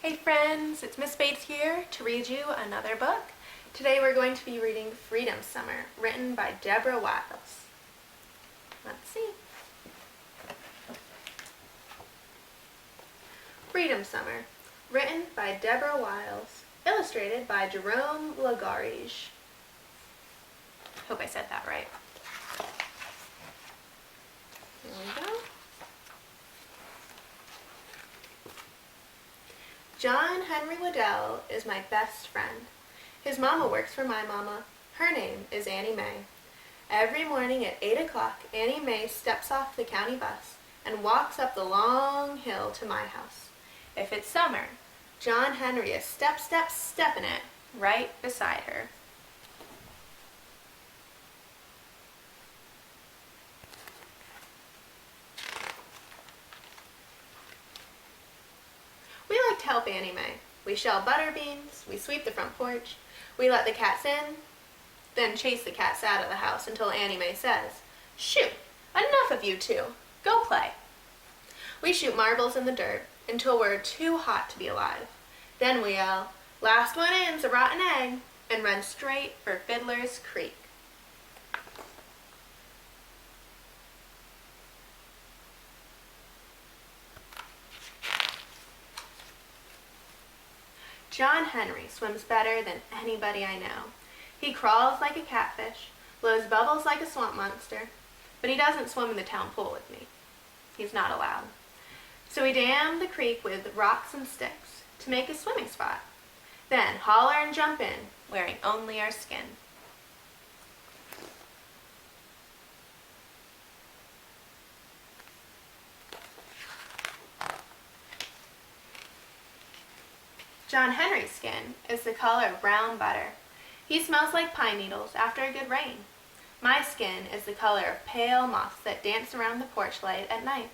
Hey friends, it's Miss Bates here to read you another book. Today we're going to be reading Freedom Summer, written by Deborah Wiles. Let's see. Freedom Summer, written by Deborah Wiles, illustrated by Jerome Lagarige. Hope I said that right. Here we go. John Henry Waddell is my best friend. His mama works for my mama. Her name is Annie Mae. Every morning at 8 o'clock, Annie Mae steps off the county bus and walks up the long hill to my house. If it's summer, John Henry is stepping it right beside her. We like to help Annie Mae. We shell Butterbeans, we sweep the front porch, we let the cats in, then chase the cats out of the house until Annie Mae says, "Shoo, enough of you two, go play." We shoot marbles in the dirt until we're too hot to be alive. Then we yell, "Last one in's a rotten egg," and run straight for Fiddler's Creek. John Henry swims better than anybody I know. He crawls like a catfish, blows bubbles like a swamp monster, but he doesn't swim in the town pool with me. He's not allowed. So we dam the creek with rocks and sticks to make a swimming spot. Then holler and jump in, wearing only our skin. John Henry's skin is the color of brown butter. He smells like pine needles after a good rain. My skin is the color of pale moths that dance around the porch light at night.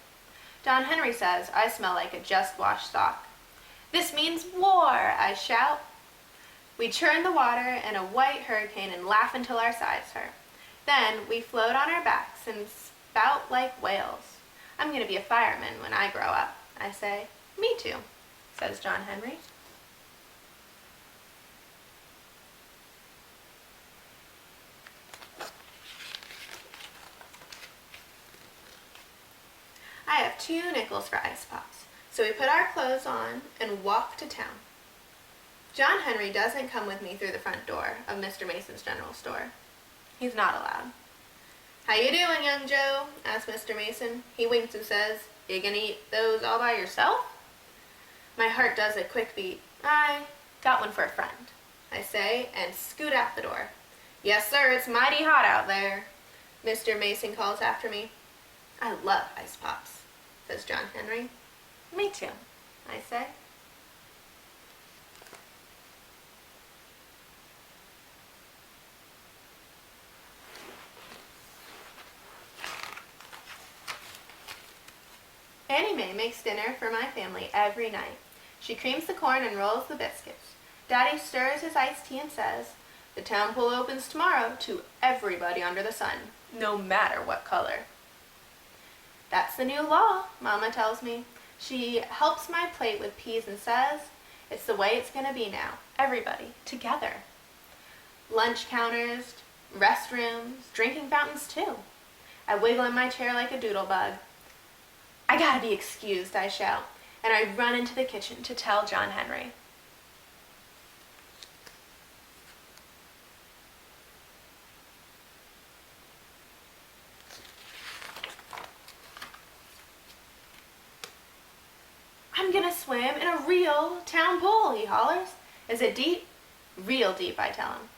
John Henry says I smell like a just-washed sock. "This means war," I shout. We churn the water in a white hurricane and laugh until our sides hurt. Then we float on our backs and spout like whales. "I'm going to be a fireman when I grow up," I say. "Me too," says John Henry. I have 2 nickels for ice pops, so we put our clothes on and walk to town. John Henry doesn't come with me through the front door of Mr. Mason's general store. He's not allowed. "How you doing, young Joe?" asks Mr. Mason. He winks and says, "You gonna eat those all by yourself?" My heart does a quick beat. "I got one for a friend," I say, and scoot out the door. "Yes, sir, it's mighty hot out there," Mr. Mason calls after me. "I love ice pops," says John Henry. "Me too," I say. Annie Mae makes dinner for my family every night. She creams the corn and rolls the biscuits. Daddy stirs his iced tea and says, "The town pool opens tomorrow to everybody under the sun, no matter what color." "That's the new law," Mama tells me. She helps my plate with peas and says, "It's the way it's going to be now. Everybody together." Lunch counters, restrooms, drinking fountains too. I wiggle in my chair like a doodlebug. "I gotta be excused," I shout, and I run into the kitchen to tell John Henry. "I'm gonna swim in a real town pool," he hollers. "Is it deep?" "Real deep," I tell him.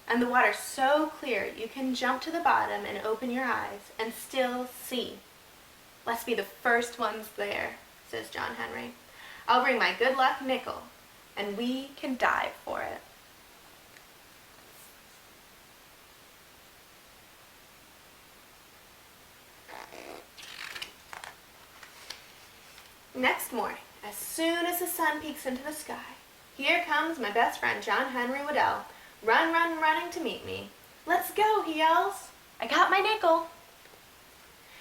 "And the water's so clear you can jump to the bottom and open your eyes and still see." "Let's be the first ones there," says John Henry. "I'll bring my good luck nickel, and we can dive for it." Next morning, as soon as the sun peeks into the sky, here comes my best friend John Henry Waddell, running to meet me. "Let's go," he yells. "I got my nickel."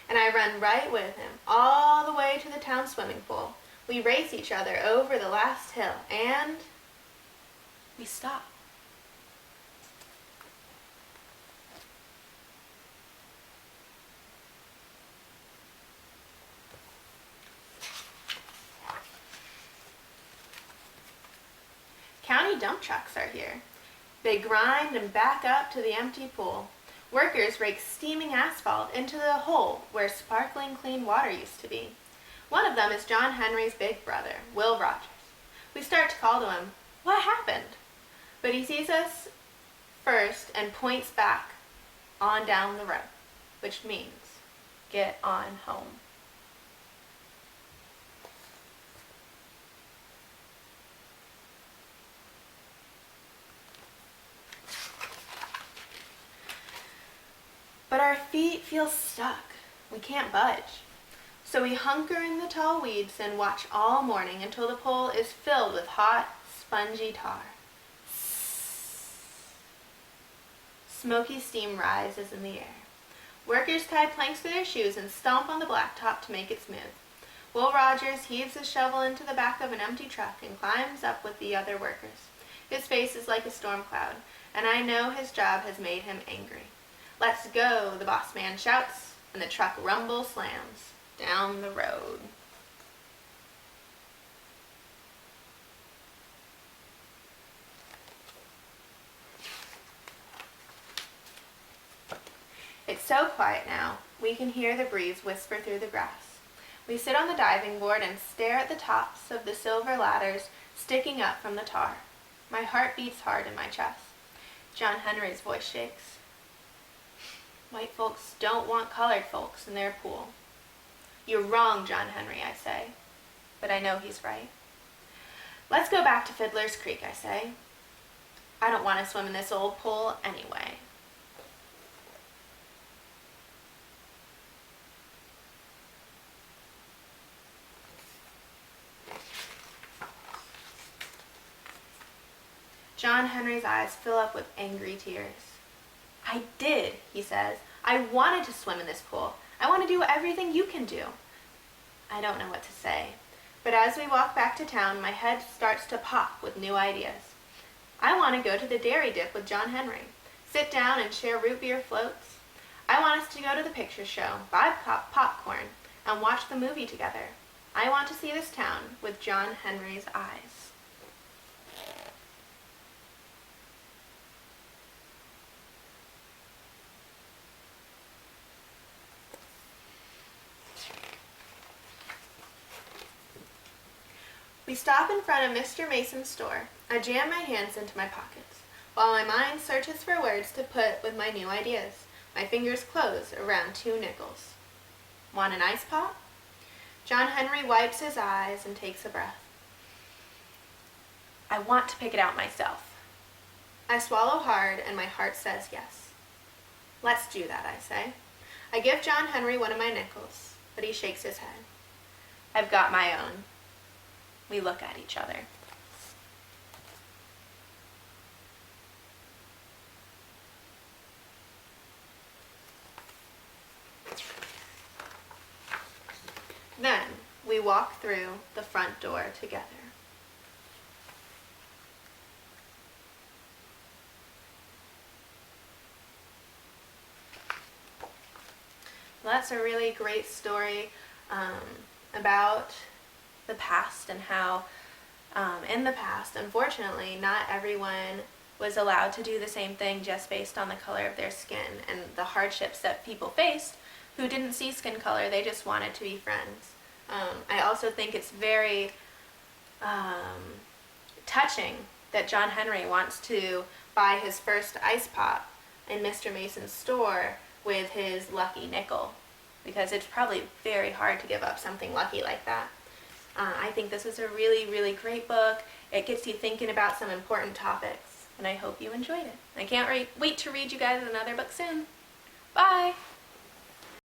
And I run right with him, all the way to the town swimming pool, We race each other over the last hill, and we stop. County dump trucks are here. They grind and back up to the empty pool. Workers rake steaming asphalt into the hole where sparkling clean water used to be. One of them is John Henry's big brother, Will Rogers. We start to call to him, "What happened?" But he sees us first and points back on down the road, which means get on home. But our feet feel stuck. We can't budge. So we hunker in the tall weeds and watch all morning until the pole is filled with hot, spongy tar. Smoky steam rises in the air. Workers tie planks to their shoes and stomp on the blacktop to make it smooth. Will Rogers heaves his shovel into the back of an empty truck and climbs up with the other workers. His face is like a storm cloud, and I know his job has made him angry. "Let's go," the boss man shouts, and the truck rumble slams down the road. It's so quiet now, we can hear the breeze whisper through the grass. We sit on the diving board and stare at the tops of the silver ladders sticking up from the tar. My heart beats hard in my chest. John Henry's voice shakes. "White folks don't want colored folks in their pool." "You're wrong, John Henry," I say. But I know he's right. "Let's go back to Fiddler's Creek," I say. "I don't want to swim in this old pool anyway." John Henry's eyes fill up with angry tears. "I did," he says. "I wanted to swim in this pool. I want to do everything you can do." I don't know what to say, but as we walk back to town, my head starts to pop with new ideas. I want to go to the dairy dip with John Henry, sit down and share root beer floats. I want us to go to the picture show, buy popcorn, and watch the movie together. I want to see this town with John Henry's eyes. We stop in front of Mr. Mason's store. I jam my hands into my pockets, while my mind searches for words to put with my new ideas. My fingers close around 2 nickels. "Want an ice pop?" John Henry wipes his eyes and takes a breath. "I want to pick it out myself." I swallow hard and my heart says yes. "Let's do that," I say. I give John Henry one of my nickels, but he shakes his head. "I've got my own." We look at each other. Then we walk through the front door together. That's a really great story about the past and how in the past, unfortunately, not everyone was allowed to do the same thing just based on the color of their skin and the hardships that people faced who didn't see skin color. They just wanted to be friends. I also think it's very touching that John Henry wants to buy his first ice pop in Mr. Mason's store with his lucky nickel, because it's probably very hard to give up something lucky like that. I think this is a really, really great book. It gets you thinking about some important topics, and I hope you enjoyed it. I can't wait to read you guys another book soon. Bye!